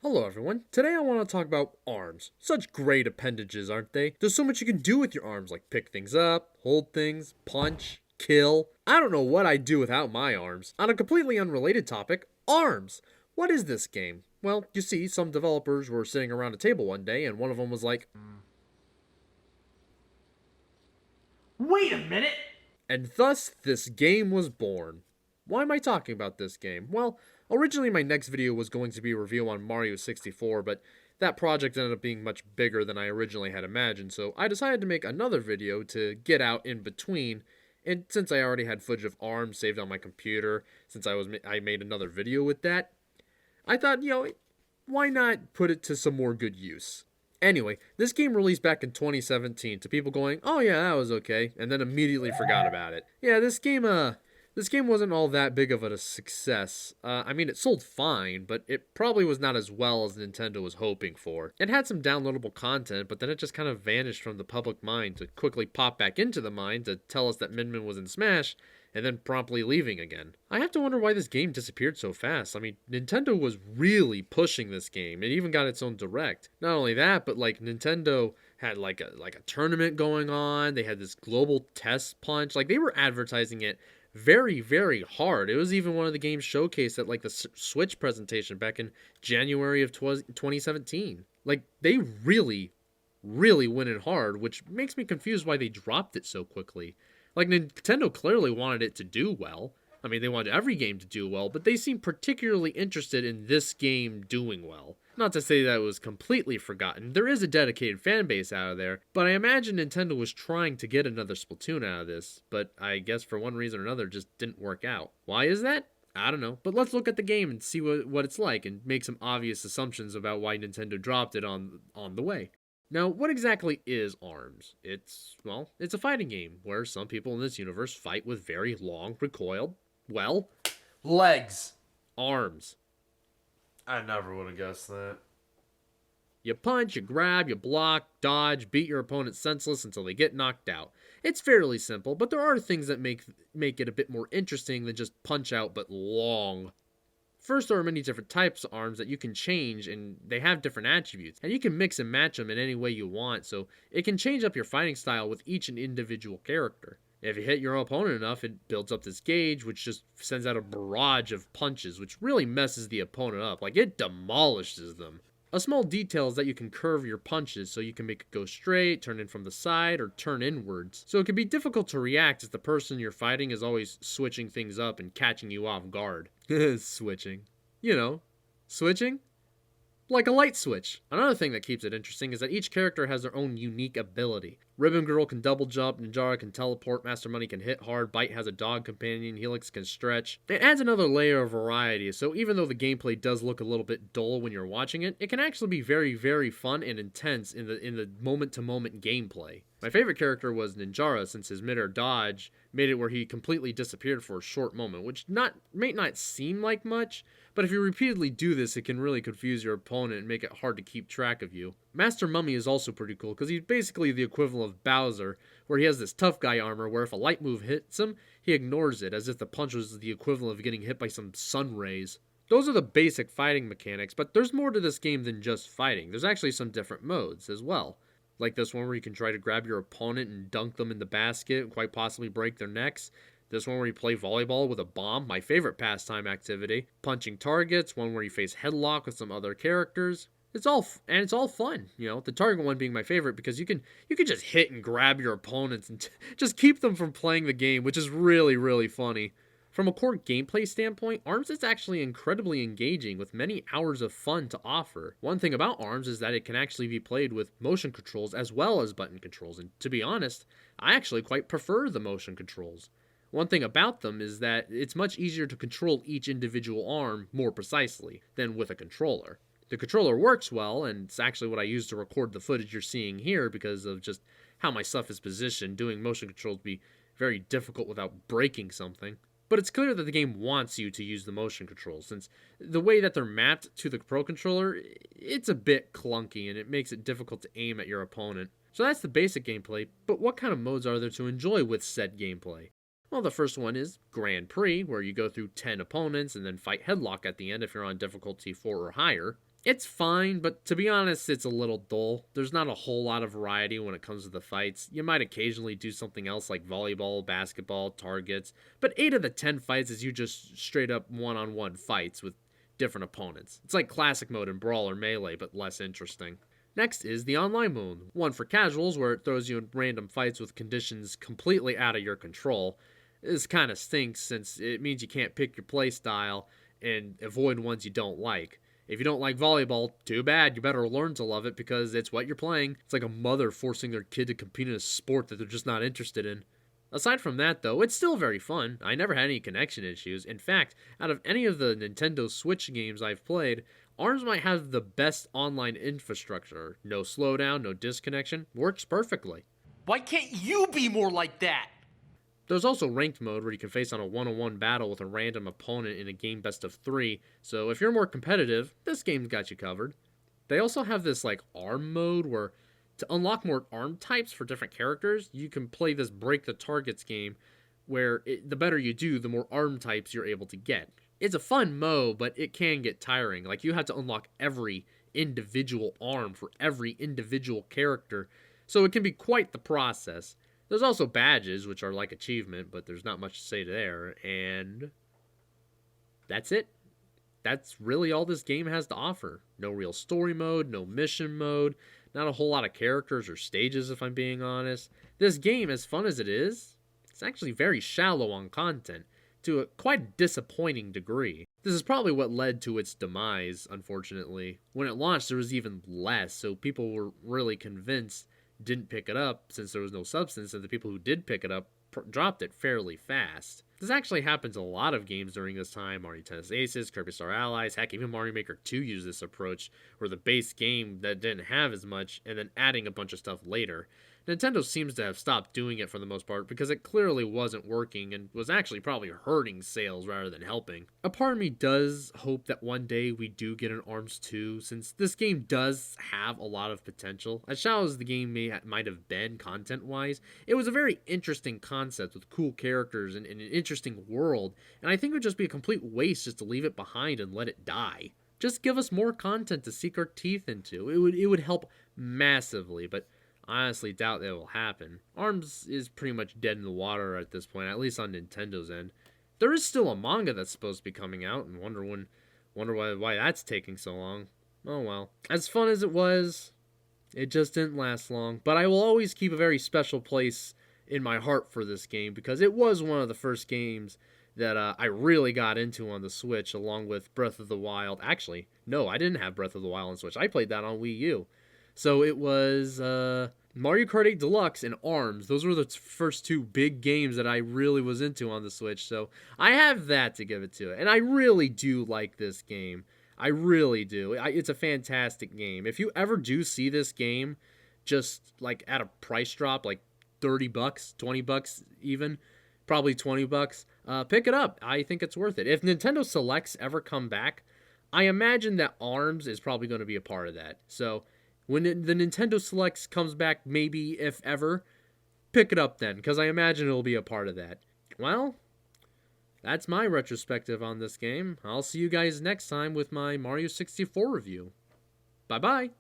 Hello everyone, today I want to talk about arms. Such great appendages, aren't they? There's so much you can do with your arms, like pick things up, hold things, punch, kill. I don't know what I'd do without my arms. On a completely unrelated topic, arms! What is this game? Well, you see, some developers were sitting around a table one day and one of them was like, Wait a minute! and thus this game was born. Why am I talking about this game? Well, originally my next video was going to be a review on Mario 64, but that project ended up being much bigger than I originally had imagined, so I decided to make another video to get out in between. And since I already had footage of ARMS saved on my computer, since I made another video with that, I thought, why not put it to some more good use? Anyway, this game released back in 2017 to people going, "Oh yeah, that was okay," and then immediately forgot about it. Yeah, this game wasn't all that big of a success. I mean, it sold fine, but it probably was not as well as Nintendo was hoping for. It had some downloadable content, but then it just kind of vanished from the public mind to quickly pop back into the mind to tell us that Min Min was in Smash, and then promptly leaving again. I have to wonder why this game disappeared so fast. I mean, Nintendo was really pushing this game. It even got its own direct. Not only that, but like Nintendo had like a tournament going on. They had this global test punch. Like they were advertising it very hard. It was even one of the games showcased at like the Switch presentation back in January of 2017. Like they really went in hard, which makes me confused why they dropped it so quickly. Like Nintendo clearly wanted it to do well. I mean, they wanted every game to do well, but they seemed particularly interested in this game doing well. Not to say that it was completely forgotten. There is a dedicated fan base out of there, but I imagine Nintendo was trying to get another Splatoon out of this, but I guess for one reason or another it just didn't work out. Why is that? I don't know, but let's look at the game and see what it's like and make some obvious assumptions about why Nintendo dropped it on the way. Now, what exactly is ARMS? It's a fighting game where some people in this universe fight with very long, recoiled, Legs. arms. I never would have guessed that. You punch, you grab, you block, dodge, beat your opponent senseless until they get knocked out. It's fairly simple, but there are things that make it a bit more interesting than just punch out but long. First, there are many different types of arms that you can change, and they have different attributes, and you can mix and match them in any way you want, so it can change up your fighting style with each and individual character. If you hit your opponent enough, it builds up this gauge, which just sends out a barrage of punches, which really messes the opponent up. Like, it demolishes them. A small detail is that you can curve your punches so you can make it go straight, turn in from the side, or turn inwards. So it can be difficult to react as the person you're fighting is always switching things up and catching you off guard. Switching. You know, switching? Like a light switch. Another thing that keeps it interesting is that each character has their own unique ability. Ribbon Girl can double jump, Ninjara can teleport, Master Money can hit hard, Bite has a dog companion, Helix can stretch. It adds another layer of variety, so even though the gameplay does look a little bit dull when you're watching it, it can actually be very fun and intense in the moment-to-moment gameplay. My favorite character was Ninjara, since his mid-air dodge made it where he completely disappeared for a short moment, which may not seem like much, but if you repeatedly do this, it can really confuse your opponent and make it hard to keep track of you. Master Mummy is also pretty cool because he's basically the equivalent of Bowser, where he has this tough guy armor where if a light move hits him, he ignores it as if the punch was the equivalent of getting hit by some sun rays. Those are the basic fighting mechanics, but there's more to this game than just fighting. There's actually some different modes as well. Like this one where you can try to grab your opponent and dunk them in the basket and quite possibly break their necks. This one where you play volleyball with a bomb, my favorite pastime activity. Punching targets, one where you face headlock with some other characters. It's all fun, The target one being my favorite because you can just hit and grab your opponents and just keep them from playing the game, which is really funny. From a core gameplay standpoint, ARMS is actually incredibly engaging with many hours of fun to offer. One thing about ARMS is that it can actually be played with motion controls as well as button controls, and to be honest, I actually quite prefer the motion controls. One thing about them is that it's much easier to control each individual arm more precisely than with a controller. The controller works well, and it's actually what I use to record the footage you're seeing here because of just how my stuff is positioned. Doing motion controls would be very difficult without breaking something. But it's clear that the game wants you to use the motion controls, since the way that they're mapped to the Pro Controller, it's a bit clunky and it makes it difficult to aim at your opponent. So that's the basic gameplay, but what kind of modes are there to enjoy with said gameplay? Well, the first one is Grand Prix, where you go through 10 opponents and then fight headlock at the end if you're on difficulty 4 or higher. It's fine, but to be honest, it's a little dull. There's not a whole lot of variety when it comes to the fights. You might occasionally do something else like volleyball, basketball, targets, but 8 of the 10 fights is you just straight up one-on-one fights with different opponents. It's like classic mode in Brawl or Melee, but less interesting. Next is the online mode, one for casuals where it throws you in random fights with conditions completely out of your control. This kind of stinks since it means you can't pick your playstyle and avoid ones you don't like. If you don't like volleyball, too bad. You better learn to love it because it's what you're playing. It's like a mother forcing their kid to compete in a sport that they're just not interested in. Aside from that, though, it's still very fun. I never had any connection issues. In fact, out of any of the Nintendo Switch games I've played, ARMS might have the best online infrastructure. No slowdown, no disconnection. Works perfectly. Why can't you be more like that? There's also ranked mode where you can face on a one-on-one battle with a random opponent in a game best of 3, so if you're more competitive, this game's got you covered. They also have this like arm mode where to unlock more arm types for different characters, you can play this break the targets game where the better you do, the more arm types you're able to get. It's a fun mode, but it can get tiring. Like you have to unlock every individual arm for every individual character, so it can be quite the process. There's also badges, which are like achievement, but there's not much to say there. And that's it. That's really all this game has to offer. No real story mode, no mission mode, not a whole lot of characters or stages, if I'm being honest. This game, as fun as it is, it's actually very shallow on content, to a quite disappointing degree. This is probably what led to its demise, unfortunately. When it launched, there was even less, so people were really convinced didn't pick it up since there was no substance, and the people who did pick it up dropped it fairly fast. This actually happens in a lot of games during this time. Mario Tennis Aces, Kirby Star Allies, heck, even Mario Maker 2 used this approach, where the base game that didn't have as much, and then adding a bunch of stuff later. Nintendo seems to have stopped doing it for the most part because it clearly wasn't working and was actually probably hurting sales rather than helping. A part of me does hope that one day we do get an ARMS 2, since this game does have a lot of potential. As shallow as the game might have been content-wise, it was a very interesting concept with cool characters and an interesting world, and I think it would just be a complete waste just to leave it behind and let it die. Just give us more content to sink our teeth into. It would help massively, but I honestly doubt that will happen. ARMS is pretty much dead in the water at this point, at least on Nintendo's end. There is still a manga that's supposed to be coming out, and wonder why that's taking so long. Oh well. As fun as it was, it just didn't last long. But I will always keep a very special place in my heart for this game because it was one of the first games that I really got into on the Switch, along with Breath of the Wild. Actually, no, I didn't have Breath of the Wild on Switch. I played that on Wii U. So it was Mario Kart 8 Deluxe and ARMS. Those were the first two big games that I really was into on the Switch. So I have that to give it to it. And I really do like this game. I really do. It's a fantastic game. If you ever do see this game just like at a price drop, like $30, $20 even, probably $20, pick it up. I think it's worth it. If Nintendo Selects ever come back, I imagine that ARMS is probably going to be a part of that. So when the Nintendo Selects comes back, maybe if ever, pick it up then, because I imagine it'll be a part of that. Well, that's my retrospective on this game. I'll see you guys next time with my Mario 64 review. Bye-bye.